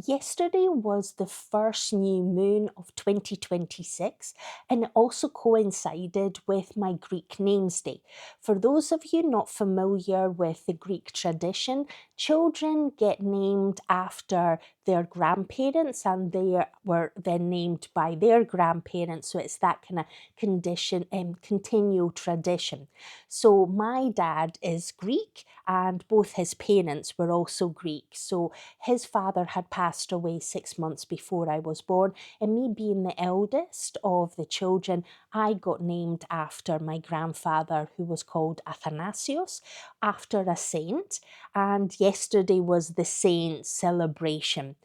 Yesterday was the first new moon of 2026, and it also coincided with my Greek names day. For those of you not familiar with the Greek tradition, children get named after their grandparents and they were then named by their grandparents. So it's that kind of condition and continual tradition. So my dad is Greek and both his parents were also Greek. So his father had passed away 6 months before I was born, and me being the eldest of the children, I got named after my grandfather, who was called Athanasios, after a saint. And yesterday was the saint celebration.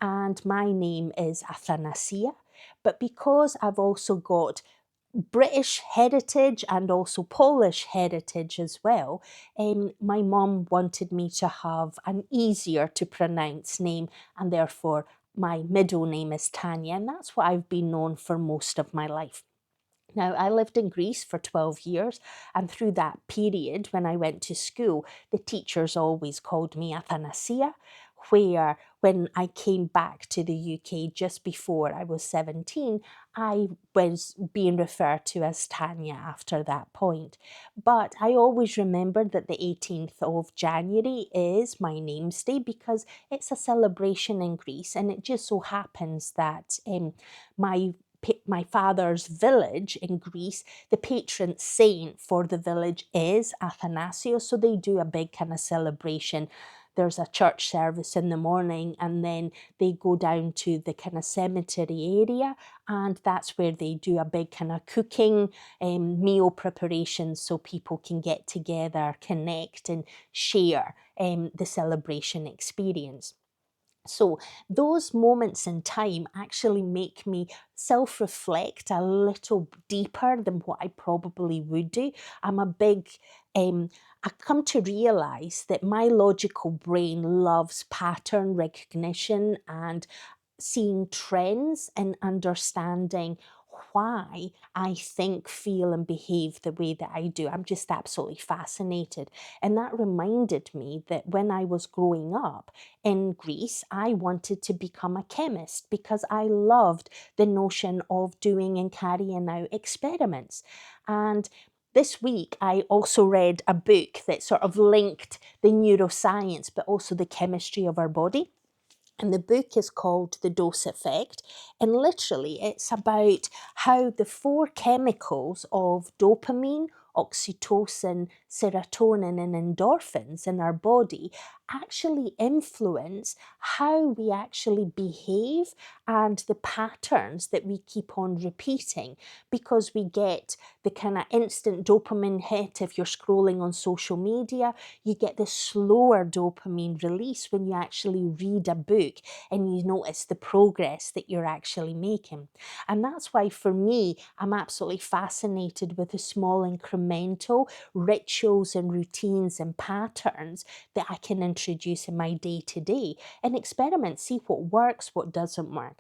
And my name is Athanasia. But because I've also got British heritage and also Polish heritage as well, my mum wanted me to have an easier to pronounce name, and therefore my middle name is Tanya, and that's what I've been known for most of my life. Now, I lived in Greece for 12 years, and through that period, when I went to school, the teachers always called me Athanasia, where when I came back to the UK just before I was 17, I was being referred to as Tanya after that point. But I always remembered that the 18th of January is my name's day because it's a celebration in Greece, and it just so happens that my my father's village in Greece, the patron saint for the village is Athanasius. So they do a big kind of celebration. There's a church service in the morning, and then they go down to the kind of cemetery area, and that's where they do a big kind of cooking meal preparation so people can get together, connect, and share the celebration experience. So those moments in time actually make me self-reflect a little deeper than what I probably would do. I'm a big, I come to realize that my logical brain loves pattern recognition and seeing trends and understanding why I think, feel, and behave the way that I do. I'm just absolutely fascinated. And that reminded me that when I was growing up in Greece, I wanted to become a chemist because I loved the notion of doing and carrying out experiments. And this week, I also read a book that sort of linked the neuroscience, but also the chemistry of our body. And the book is called The Dose Effect. And literally, it's about how the four chemicals of dopamine, oxytocin, serotonin, and endorphins in our body actually influence how we actually behave and the patterns that we keep on repeating, because we get the kind of instant dopamine hit if you're scrolling on social media. You get the slower dopamine release when you actually read a book and you notice the progress that you're actually making. And that's why for me, I'm absolutely fascinated with the small incremental rituals and routines and patterns that I can introduce in my day to day and experiment, see what works, what doesn't work.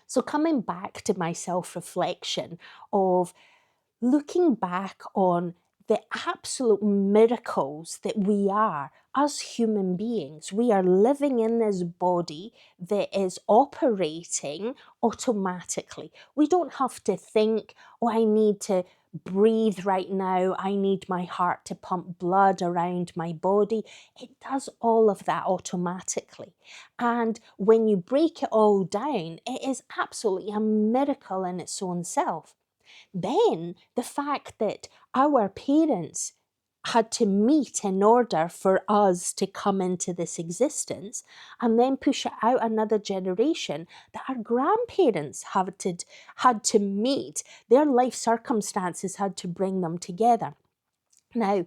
So coming back to my self-reflection of looking back on the absolute miracles that we are as human beings. We are living in this body that is operating automatically. We don't have to think, oh, I need to breathe right now. I need my heart to pump blood around my body. It does all of that automatically. And when you break it all down, it is absolutely a miracle in its own self. Then the fact that our parents had to meet in order for us to come into this existence, and then push it out another generation, that our grandparents had to meet, their life circumstances had to bring them together. Now,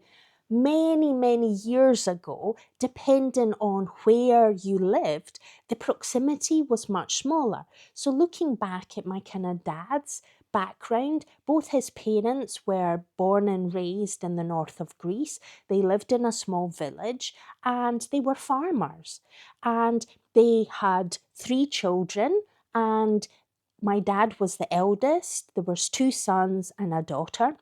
many, many years ago, depending on where you lived, the proximity was much smaller. So looking back at my kind of dad's background, both his parents were born and raised in the north of Greece. They lived in a small village and they were farmers. And they had three children, and my dad was the eldest. There was two sons and a daughter.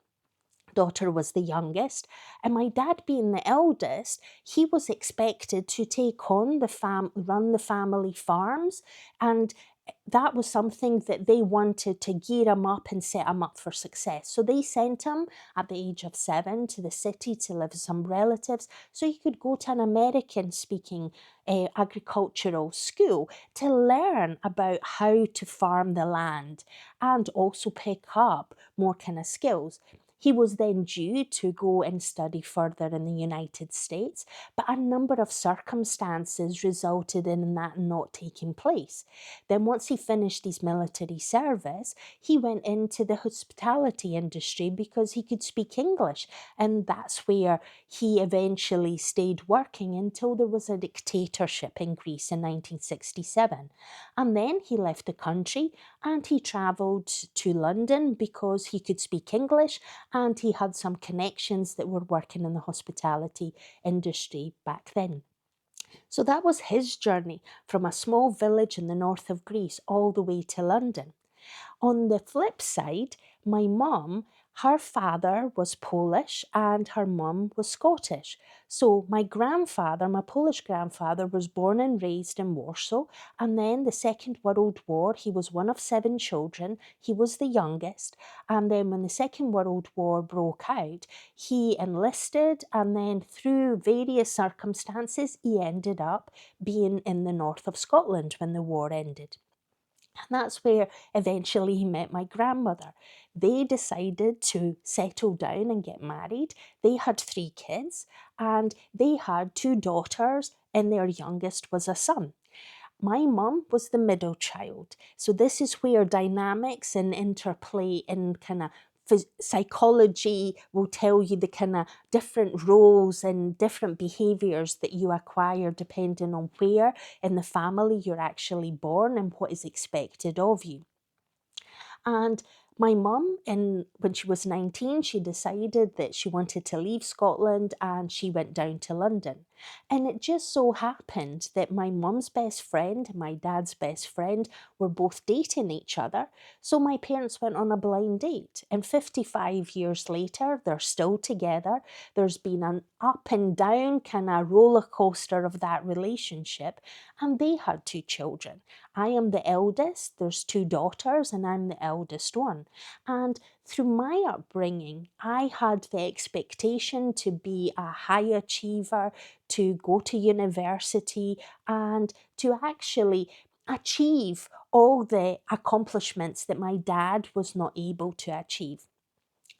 daughter was the youngest, and my dad being the eldest, he was expected to take on run the family farms, and that was something that they wanted to gear him up and set him up for success. So they sent him at the age of 7 to the city to live with some relatives so he could go to an American speaking agricultural school to learn about how to farm the land and also pick up more kind of skills. He was then due to go and study further in the United States, but a number of circumstances resulted in that not taking place. Then once he finished his military service, he went into the hospitality industry because he could speak English, and that's where he eventually stayed working until there was a dictatorship in Greece in 1967. And then he left the country and he travelled to London because he could speak English and he had some connections that were working in the hospitality industry back then. So that was his journey from a small village in the north of Greece all the way to London. On the flip side, my mum, her father was Polish and her mum was Scottish. So my grandfather, my Polish grandfather, was born and raised in Warsaw. And then the Second World War, he was one of 7 children. He was the youngest. And then when the Second World War broke out, he enlisted. And then through various circumstances, he ended up being in the north of Scotland when the war ended. And that's where eventually he met my grandmother. They decided to settle down and get married. They had 3 kids and they had 2 daughters, and their youngest was a son. My mum was the middle child. So this is where dynamics and interplay and kind of psychology will tell you the kind of different roles and different behaviours that you acquire depending on where in the family you're actually born and what is expected of you. And my mum, when she was 19, she decided that she wanted to leave Scotland and she went down to London. And it just so happened that my mum's best friend and my dad's best friend were both dating each other. So my parents went on a blind date. And 55 years later, they're still together. There's been an up and down kind of roller coaster of that relationship. And they had 2 children. I am the eldest, there's 2 daughters, and I'm the eldest one. And through my upbringing, I had the expectation to be a high achiever, to go to university, and to actually achieve all the accomplishments that my dad was not able to achieve.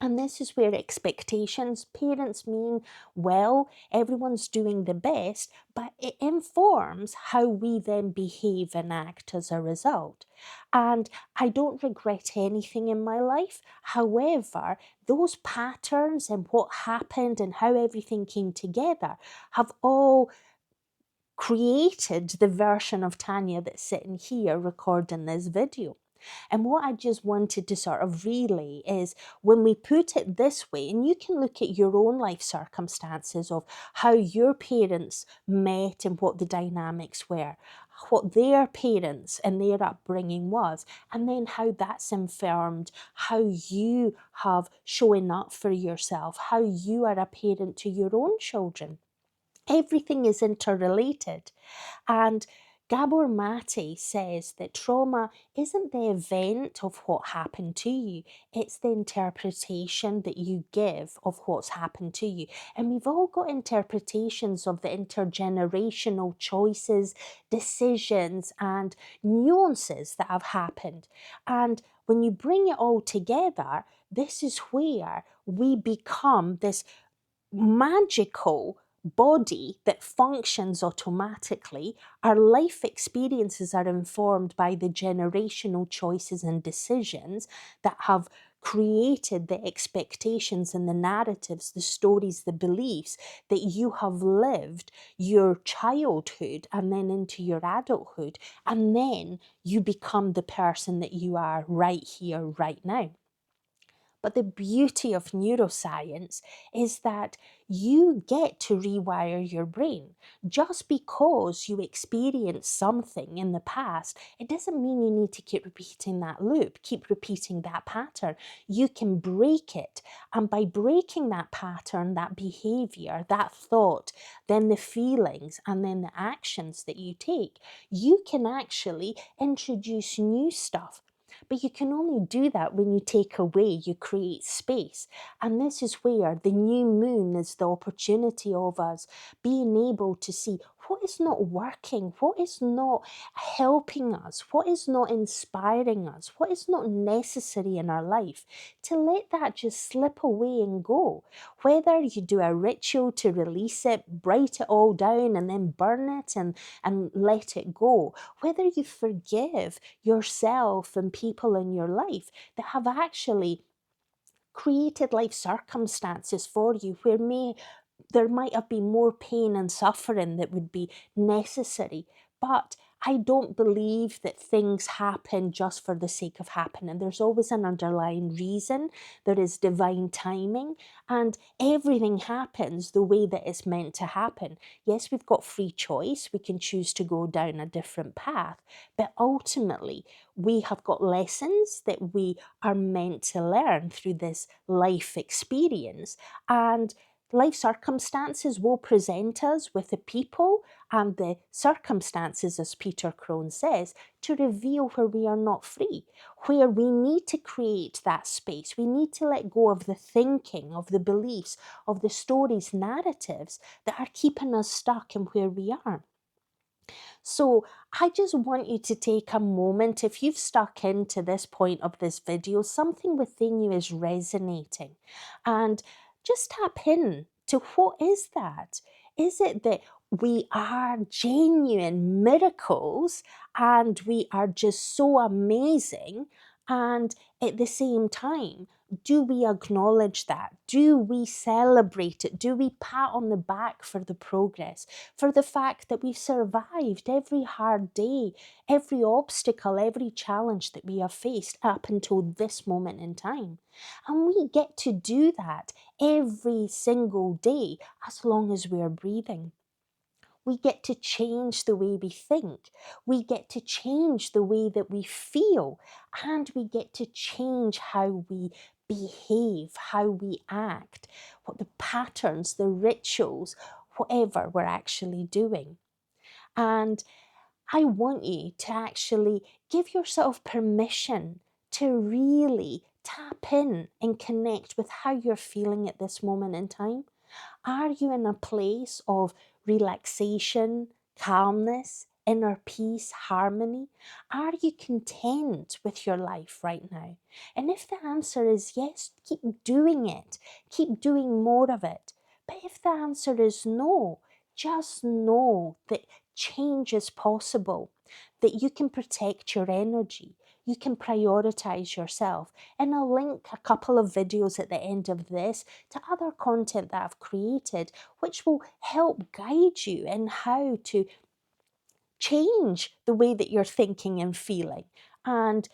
And this is where expectations, parents mean well, everyone's doing the best, but it informs how we then behave and act as a result. And I don't regret anything in my life. However, those patterns and what happened and how everything came together have all created the version of Tanya that's sitting here recording this video. And what I just wanted to sort of relay is when we put it this way, and you can look at your own life circumstances of how your parents met and what the dynamics were, what their parents and their upbringing was, and then how that's informed how you have shown up for yourself, how you are a parent to your own children. Everything is interrelated. And Gabor Mate says that trauma isn't the event of what happened to you, it's the interpretation that you give of what's happened to you. And we've all got interpretations of the intergenerational choices, decisions, and nuances that have happened. And when you bring it all together, this is where we become this magical body that functions automatically. Our life experiences are informed by the generational choices and decisions that have created the expectations and the narratives, the stories, the beliefs that you have lived your childhood and then into your adulthood. And then you become the person that you are right here, right now. But the beauty of neuroscience is that you get to rewire your brain. Just because you experienced something in the past, it doesn't mean you need to keep repeating that loop, keep repeating that pattern. You can break it. And by breaking that pattern, that behavior, that thought, then the feelings, and then the actions that you take, you can actually introduce new stuff. But you can only do that when you take away, you create space. And this is where the new moon is the opportunity of us being able to see what is not working, what is not helping us, what is not inspiring us, what is not necessary in our life, to let that just slip away and go. Whether you do a ritual to release it, write it all down and then burn it and let it go, whether you forgive yourself and people in your life that have actually created life circumstances for you where there might have been more pain and suffering that would be necessary. But I don't believe that things happen just for the sake of happening. There's always an underlying reason. There is divine timing, and everything happens the way that it's meant to happen. Yes, we've got free choice. We can choose to go down a different path, but ultimately, we have got lessons that we are meant to learn through this life experience. And life circumstances will present us with the people and the circumstances, as Peter Crone says, to reveal where we are not free, where we need to create that space. We need to let go of the thinking, of the beliefs, of the stories, narratives that are keeping us stuck in where we are. So I just want you to take a moment. If you've stuck into this point of this video, something within you is resonating, and just tap in to what is that? Is it that we are genuine miracles and we are just so amazing? And at the same time, do we acknowledge that? Do we celebrate it? Do we pat on the back for the progress, for the fact that we've survived every hard day, every obstacle, every challenge that we have faced up until this moment in time? And we get to do that every single day as long as we're breathing. We get to change the way we think. We get to change the way that we feel. And we get to change how we behave, how we act, what the patterns, the rituals, whatever we're actually doing. And I want you to actually give yourself permission to really tap in and connect with how you're feeling at this moment in time. Are you in a place of relaxation, calmness, inner peace, harmony? Are you content with your life right now? And if the answer is yes, keep doing it. Keep doing more of it. But if the answer is no, just know that change is possible, that you can protect your energy, you can prioritize yourself. And I'll link a couple of videos at the end of this to other content that I've created, which will help guide you in how to change the way that you're thinking and feeling. And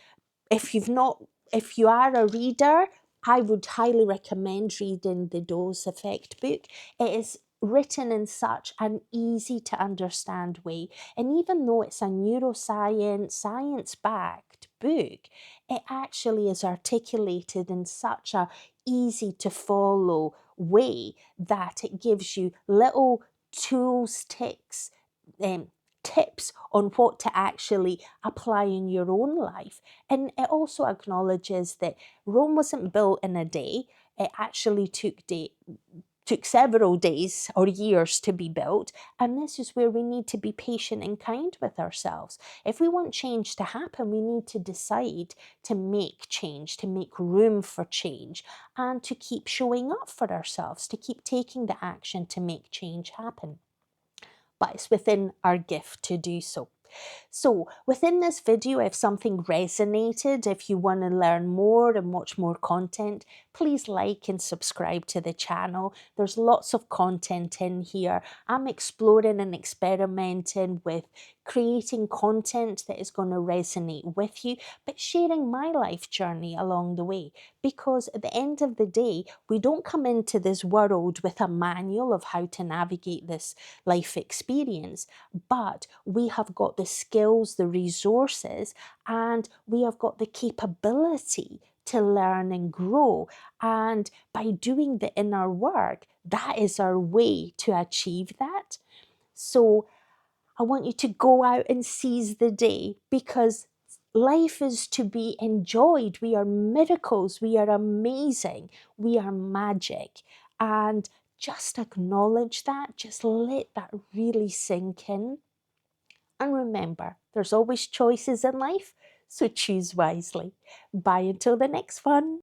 if you are a reader, I would highly recommend reading the Dose Effect book. It is written in such an easy to understand way. And even though it's a neuroscience, science-backed book, it actually is articulated in such a easy to follow way that it gives you little tools, tips on what to actually apply in your own life. And it also acknowledges that Rome wasn't built in a day. It actually took several days or years to be built. And this is where we need to be patient and kind with ourselves. If we want change to happen, we need to decide to make change, to make room for change, and to keep showing up for ourselves, to keep taking the action to make change happen. But it's within our gift to do so. So within this video, if something resonated, if you want to learn more and watch more content, please like and subscribe to the channel. There's lots of content in here. I'm exploring and experimenting with creating content that is going to resonate with you, but sharing my life journey along the way. Because at the end of the day, we don't come into this world with a manual of how to navigate this life experience, but we have got the skills, the resources, and we have got the capability to learn and grow. And by doing the inner work, that is our way to achieve that. So I want you to go out and seize the day, because life is to be enjoyed. We are miracles. We are amazing. We are magic. And just acknowledge that. Just let that really sink in. And remember, there's always choices in life, so choose wisely. Bye until the next one.